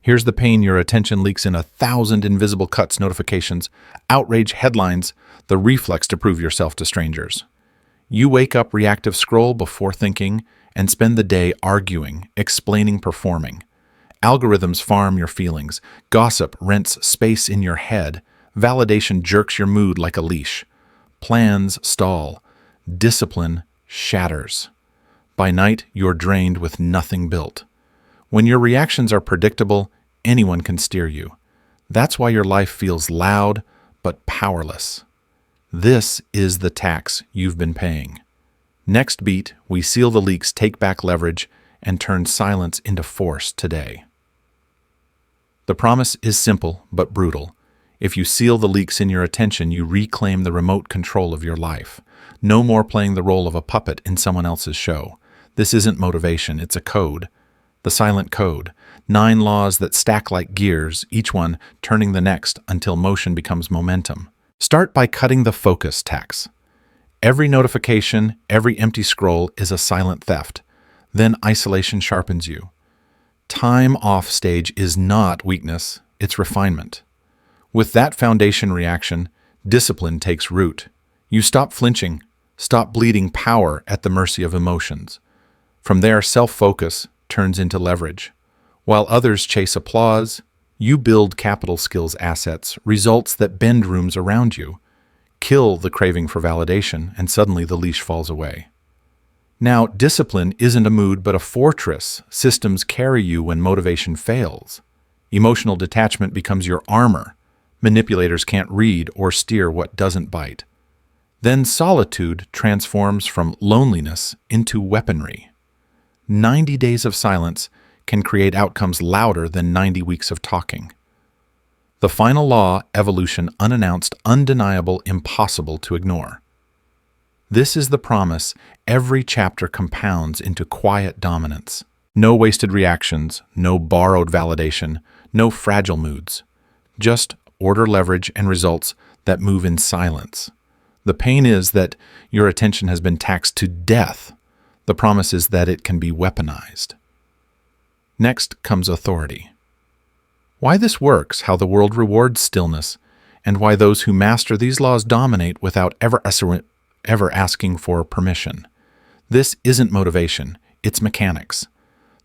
Here's the pain: your attention leaks in 1,000 invisible cuts, notifications, outrage headlines, the reflex to prove yourself to strangers. You wake up, reactive, scroll before thinking, and spend the day arguing, explaining, performing. Algorithms farm your feelings. Gossip rents space in your head. Validation jerks your mood like a leash. Plans stall. Discipline shatters. By night, you're drained with nothing built. When your reactions are predictable, anyone can steer you. That's why your life feels loud but powerless. This is the tax you've been paying. Next beat, we seal the leaks, take back leverage, and turn silence into force today. The promise is simple but brutal. If you seal the leaks in your attention, you reclaim the remote control of your life. No more playing the role of a puppet in someone else's show. This isn't motivation, it's a code. The silent code. 9 laws that stack like gears, each one turning the next until motion becomes momentum. Start by cutting the focus tax. Every notification, every empty scroll is a silent theft. Then isolation sharpens you. Time off stage is not weakness, it's refinement. With that foundation reaction, discipline takes root. You stop flinching, stop bleeding power at the mercy of emotions. From there, self-focus turns into leverage. While others chase applause, you build capital skills assets, results that bend rooms around you. Kill the craving for validation, and suddenly the leash falls away. Now, discipline isn't a mood but a fortress. Systems carry you when motivation fails. Emotional detachment becomes your armor. Manipulators can't read or steer what doesn't bite. Then solitude transforms from loneliness into weaponry. 90 days of silence can create outcomes louder than 90 weeks of talking. The final law: evolution, unannounced, undeniable, impossible to ignore. This is the promise. Every chapter compounds into quiet dominance. No wasted reactions, no borrowed validation, no fragile moods. Just order, leverage, and results that move in silence. The pain is that your attention has been taxed to death. The promise is that it can be weaponized. Next comes authority. Why this works, how the world rewards stillness, and why those who master these laws dominate without ever asking for permission. This isn't motivation, it's mechanics.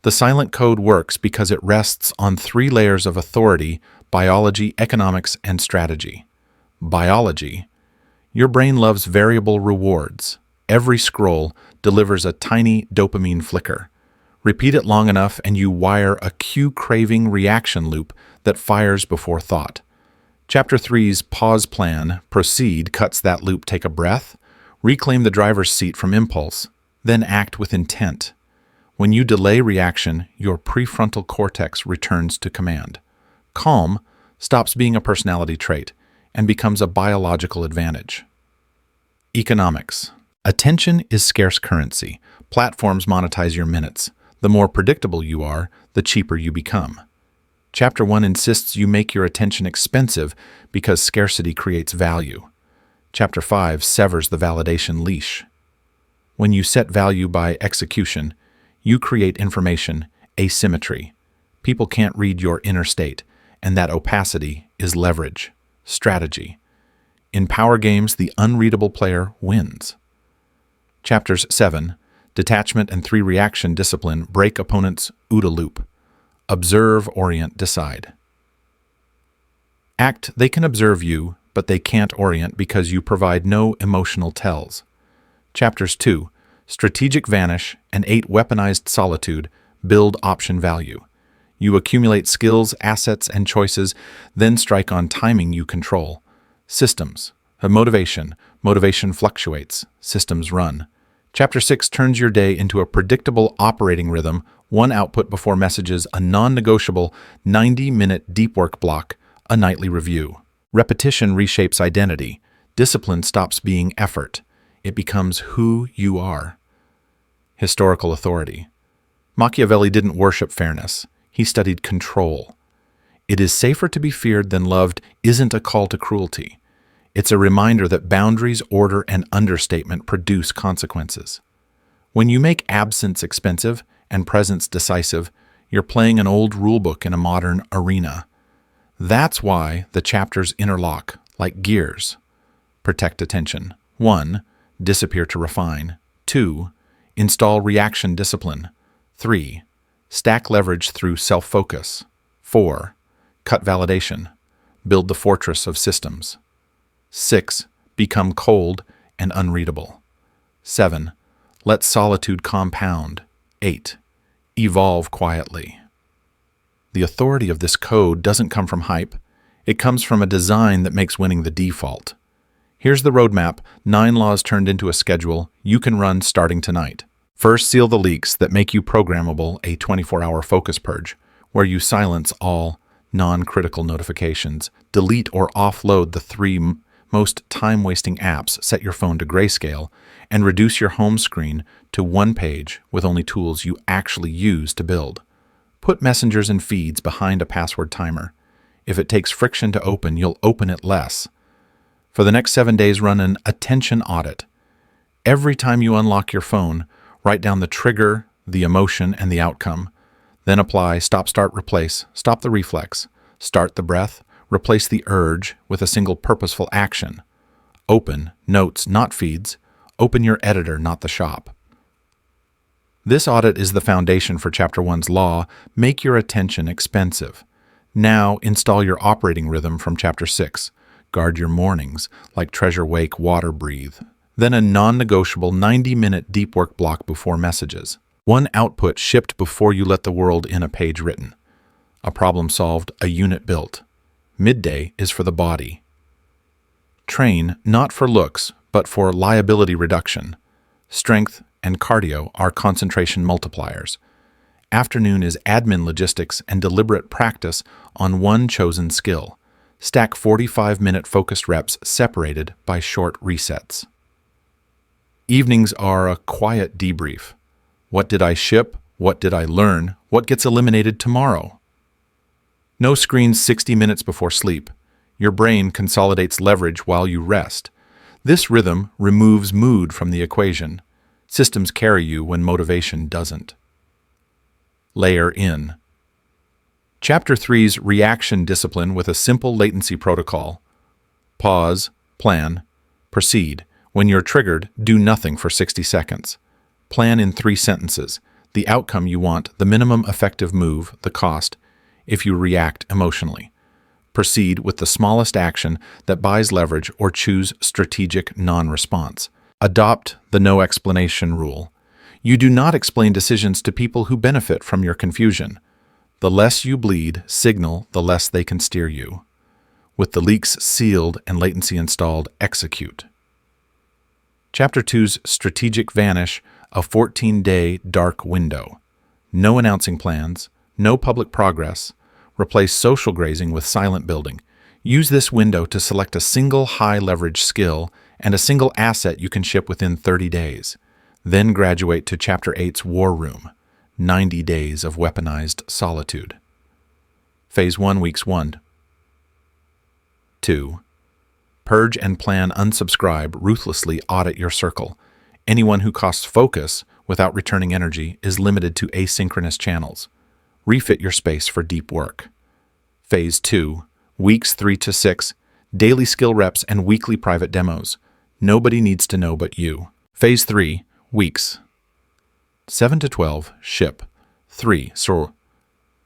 The silent code works because it rests on 3 layers of authority: biology, economics, and strategy. Biology. Your brain loves variable rewards. Every scroll delivers a tiny dopamine flicker. Repeat it long enough and you wire a cue-craving reaction loop that fires before thought. Chapter 3's pause plan, proceed, cuts that loop. Take a breath, reclaim the driver's seat from impulse, then act with intent. When you delay reaction, your prefrontal cortex returns to command. Calm stops being a personality trait and becomes a biological advantage. Economics. Attention is scarce currency. Platforms monetize your minutes. The more predictable you are, the cheaper you become. Chapter 1 insists you make your attention expensive because scarcity creates value. Chapter 5 severs the validation leash. When you set value by execution, you create information asymmetry. People can't read your inner state, and that opacity is leverage, strategy. In power games, the unreadable player wins. Chapters 7, Detachment and 3 Reaction Discipline, break opponents' OODA loop. Observe, orient, decide. Act, they can observe you, but they can't orient because you provide no emotional tells. Chapters 2, Strategic Vanish and 8 Weaponized Solitude, build option value. You accumulate skills, assets, and choices, then strike on timing you control. Systems. Motivation fluctuates, systems run. Chapter 6 turns your day into a predictable operating rhythm, 1 output before messages, a non-negotiable 90-minute deep work block, a nightly review. Repetition reshapes identity. Discipline stops being effort. It becomes who you are. Historical authority. Machiavelli didn't worship fairness. He studied control. It is safer to be feared than loved isn't a call to cruelty. It's a reminder that boundaries, order, and understatement produce consequences. When you make absence expensive and presence decisive, You're playing an old rulebook in a modern arena. That's why the chapters interlock, like gears. Protect attention. 1. Disappear to refine. 2. Install reaction discipline. 3. Stack leverage through self-focus. 4. Cut validation. Build the fortress of systems. 6. Become cold and unreadable. 7. Let solitude compound. 8. Evolve quietly. The authority of this code doesn't come from hype. It comes from a design that makes winning the default. Here's the roadmap, 9 laws turned into a schedule you can run starting tonight. First, seal the leaks that make you programmable, a 24-hour focus purge, where you silence all non-critical notifications, delete or offload the 3 most time-wasting apps, set your phone to grayscale, and reduce your home screen to 1 page with only tools you actually use to build. Put messengers and feeds behind a password timer. If it takes friction to open, you'll open it less. For the next 7 days, run an attention audit. Every time you unlock your phone, write down the trigger, the emotion, and the outcome. Then apply stop, start, replace, stop the reflex, start the breath, replace the urge with a single purposeful action. Open notes, not feeds. Open your editor, not the shop. This audit is the foundation for Chapter 1's law, make your attention expensive. Now install your operating rhythm from Chapter 6. Guard your mornings, like treasure wake, water breathe. Then a non-negotiable 90-minute deep work block before messages. 1 output shipped before you let the world in, a page written. A problem solved, a unit built. Midday is for the body. Train not for looks, but for liability reduction. Strength and cardio are concentration multipliers. Afternoon is admin logistics and deliberate practice on 1 chosen skill. Stack 45-minute focused reps separated by short resets. Evenings are a quiet debrief. What did I ship? What did I learn? What gets eliminated tomorrow? No screens 60 minutes before sleep. Your brain consolidates leverage while you rest. This rhythm removes mood from the equation. Systems carry you when motivation doesn't. Layer in. Chapter 3's reaction discipline with a simple latency protocol. Pause, plan, proceed. When you're triggered, do nothing for 60 seconds. Plan in 3 sentences. The outcome you want, the minimum effective move, the cost, if you react emotionally. Proceed with the smallest action that buys leverage or choose strategic non-response. Adopt the no explanation rule. You do not explain decisions to people who benefit from your confusion. The less you bleed signal, the less they can steer you. With the leaks sealed and latency installed, execute. Chapter 2's strategic vanish, a 14-day dark window. No announcing plans, no public progress. Replace social grazing with silent building. Use this window to select a single high-leverage skill and a single asset you can ship within 30 days. Then graduate to Chapter 8's War Room, 90 days of weaponized solitude. Phase 1, Weeks 1. 2. Purge and plan, unsubscribe, ruthlessly audit your circle. Anyone who costs focus without returning energy is limited to asynchronous channels. Refit your space for deep work. Phase 2, Weeks 3 to 6, daily skill reps and weekly private demos. Nobody needs to know but you. Phase 3, Weeks 7 to 12, ship. 3,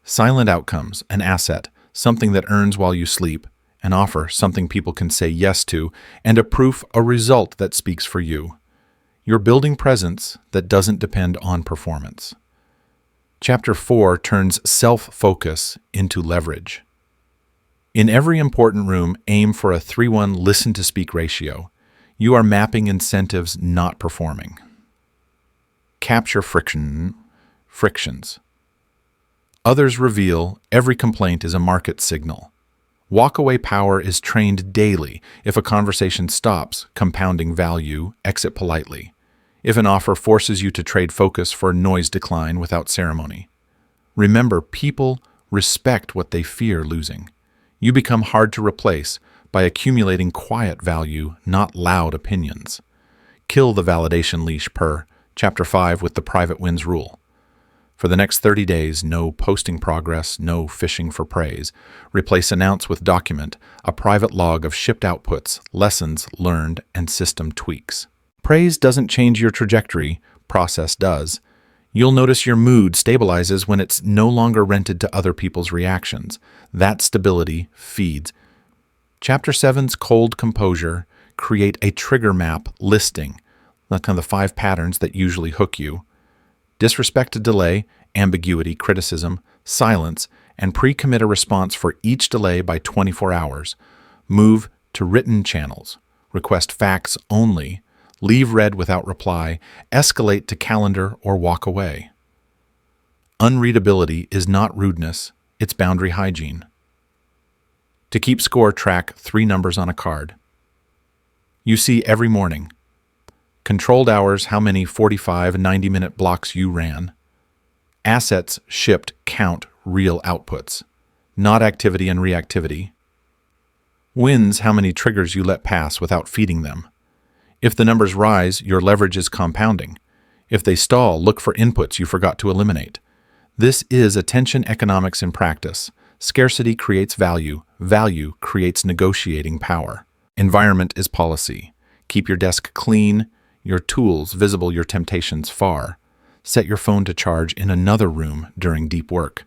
silent outcomes, an asset, something that earns while you sleep, an offer, something people can say yes to, and a proof, a result that speaks for you. You're building presence that doesn't depend on performance. Chapter 4 turns self-focus into leverage. In every important room, aim for a 3:1 listen-to-speak ratio. You are mapping incentives, not performing. Capture frictions. Others reveal every complaint is a market signal. Walk-away power is trained daily. If a conversation stops, compounding value, exit politely. If an offer forces you to trade focus for noise decline without ceremony. Remember, people respect what they fear losing. You become hard to replace by accumulating quiet value, not loud opinions. Kill the validation leash per Chapter 5 with the private wins rule. For the next 30 days, no posting progress, no fishing for praise. Replace announce with document, a private log of shipped outputs, lessons learned, and system tweaks. Praise doesn't change your trajectory, process does. You'll notice your mood stabilizes when it's no longer rented to other people's reactions. That stability feeds. Chapter 7's cold composure, create a trigger map listing. That's kind of the 5 patterns that usually hook you. Disrespect to delay, ambiguity, criticism, silence, and pre-commit a response for each delay by 24 hours. Move to written channels. Request facts only. Leave read without reply. Escalate to calendar or walk away. Unreadability is not rudeness, it's boundary hygiene. To keep score, track 3 numbers on a card. You see every morning. Controlled hours, how many 45 and 90-minute blocks you ran. Assets shipped, count real outputs, not activity and reactivity. Wins, how many triggers you let pass without feeding them. If the numbers rise, your leverage is compounding. If they stall, look for inputs you forgot to eliminate. This is attention economics in practice. Scarcity creates value. Value creates negotiating power. Environment is policy. Keep your desk clean, your tools visible, your temptations far. Set your phone to charge in another room during deep work.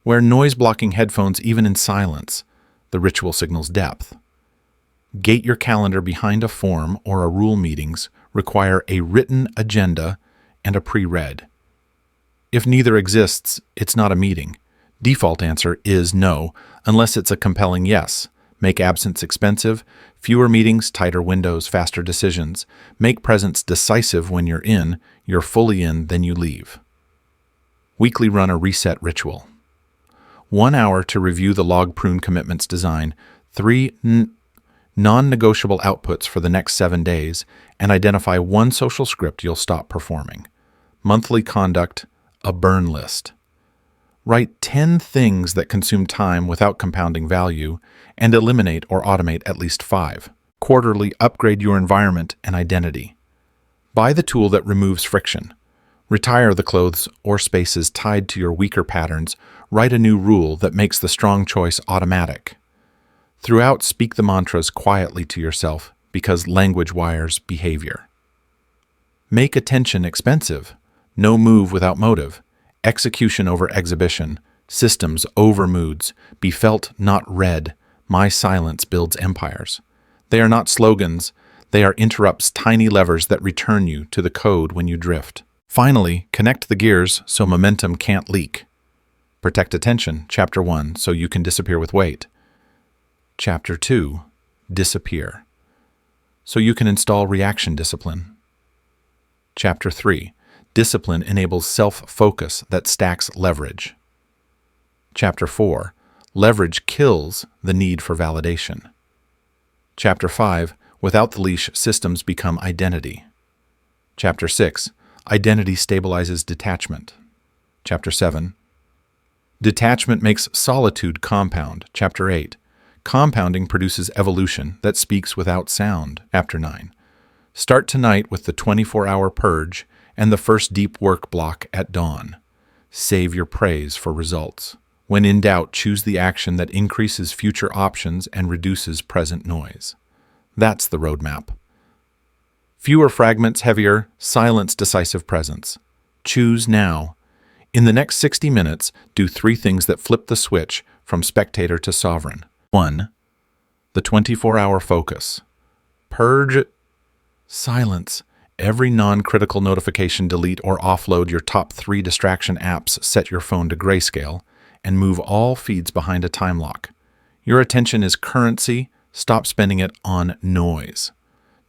Wear noise-blocking headphones even in silence. The ritual signals depth. Gate your calendar behind a form or a rule. Meetings require a written agenda and a pre-read. If neither exists, it's not a meeting. Default answer is no, unless it's a compelling yes. Make absence expensive, fewer meetings, tighter windows, faster decisions. Make presence decisive when you're fully in, then you leave. Weekly run a reset ritual. 1 hour to review the log prune commitments design, 3 non-negotiable outputs for the next 7 days, and identify 1 social script you'll stop performing. Monthly conduct, a burn list. Write 10 things that consume time without compounding value, and eliminate or automate at least 5. Quarterly, upgrade your environment and identity. Buy the tool that removes friction. Retire the clothes or spaces tied to your weaker patterns. Write a new rule that makes the strong choice automatic. Throughout, speak the mantras quietly to yourself because language wires behavior. Make attention expensive. No move without motive. Execution over exhibition. Systems over moods. Be felt, not read. My silence builds empires. They are not slogans. They are interrupts, tiny levers that return you to the code when you drift. Finally, connect the gears so momentum can't leak. Protect attention, Chapter 1, so you can disappear with weight. Chapter 2, disappear, so you can install reaction discipline. Chapter 3, discipline enables self-focus that stacks leverage. Chapter 4, leverage kills the need for validation. Chapter 5, without the leash, systems become identity. Chapter 6, identity stabilizes detachment. Chapter 7, detachment makes solitude compound. Chapter 8, compounding produces evolution that speaks without sound. Chapter 9, start tonight with the 24-hour purge and the first deep work block at dawn. Save your praise for results. When in doubt, choose the action that increases future options and reduces present noise. That's the roadmap. Fewer fragments, heavier, silence, decisive presence. Choose now. In the next 60 minutes, do 3 things that flip the switch from spectator to sovereign. 1. The 24-hour focus. Purge silence. Every non-critical notification, delete or offload your top 3 distraction apps, set your phone to grayscale, and move all feeds behind a time lock. Your attention is currency. Stop spending it on noise.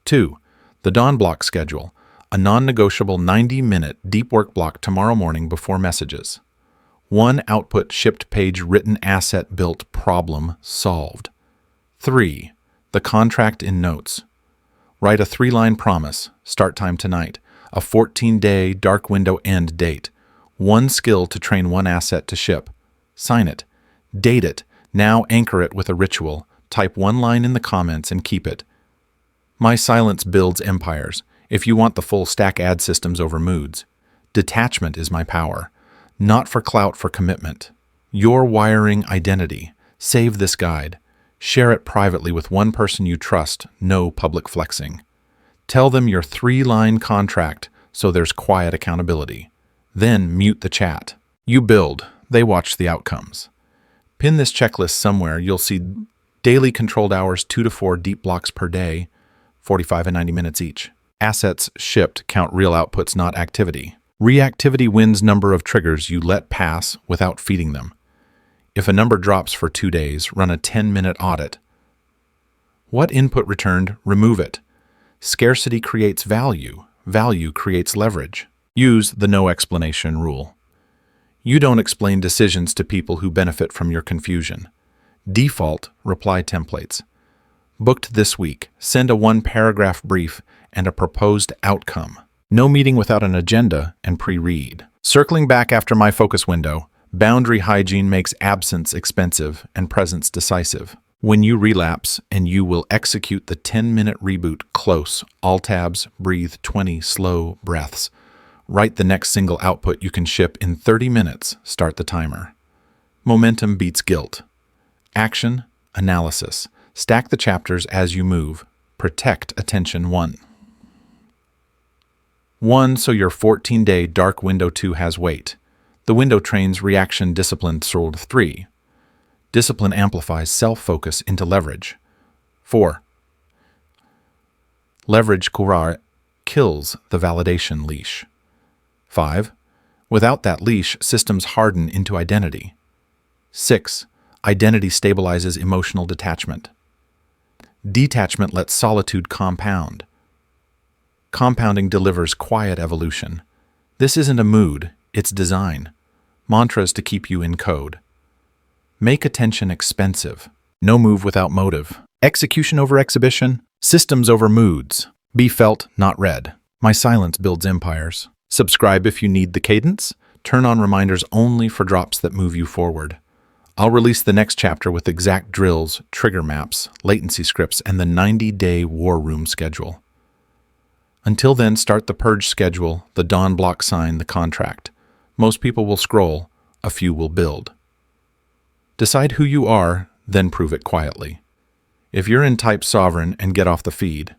2. The dawn block schedule. A non-negotiable 90-minute deep work block tomorrow morning before messages. 1 output shipped page, written asset built, problem solved. 3. The contract in notes. Write a 3-line promise, start time tonight, a 14-day dark window end date, 1 skill to train 1 asset to ship. Sign it. Date it. Now anchor it with a ritual. Type 1 line in the comments and keep it. My silence builds empires. If you want the full stack, add systems over moods. Detachment is my power. Not for clout, for commitment. Your wiring identity. Save this guide. Share it privately with one person you trust, no public flexing. Tell them your 3-line contract so there's quiet accountability. Then mute the chat. You build, they watch the outcomes. Pin this checklist somewhere. You'll see daily controlled hours, 2 to 4 deep blocks per day, 45 and 90 minutes each. Assets shipped count real outputs, not activity. Reactivity wins number of triggers you let pass without feeding them. If a number drops for 2 days, run a 10-minute audit. What input returned? Remove it. Scarcity creates value. Value creates leverage. Use the no explanation rule. You don't explain decisions to people who benefit from your confusion. Default reply templates. Booked this week. Send a 1-paragraph brief and a proposed outcome. No meeting without an agenda and pre-read. Circling back after my focus window, boundary hygiene makes absence expensive and presence decisive. When you relapse, and you will execute the 10-minute reboot close, all tabs, breathe 20 slow breaths. Write the next single output you can ship in 30 minutes, start the timer. Momentum beats guilt. Action, analysis. Stack the chapters as you move. Protect attention 1. So your 14-day dark window 2 has weight. The window trains reaction discipline sold 3. Discipline amplifies self-focus into leverage. 4. Leverage courage kills the validation leash. 5. Without that leash, systems harden into identity. 6. Identity stabilizes emotional detachment. Detachment lets solitude compound. Compounding delivers quiet evolution. This isn't a mood, it's design. Mantras to keep you in code. Make attention expensive. No move without motive. Execution over exhibition. Systems over moods. Be felt, not read. My silence builds empires. Subscribe if you need the cadence. Turn on reminders only for drops that move you forward. I'll release the next chapter with exact drills, trigger maps, latency scripts, and the 90-day war room schedule. Until then, start the purge schedule, the dawn block sign, the contract. Most people will scroll, a few will build. Decide who you are, then prove it quietly. If you're in type sovereign and get off the feed,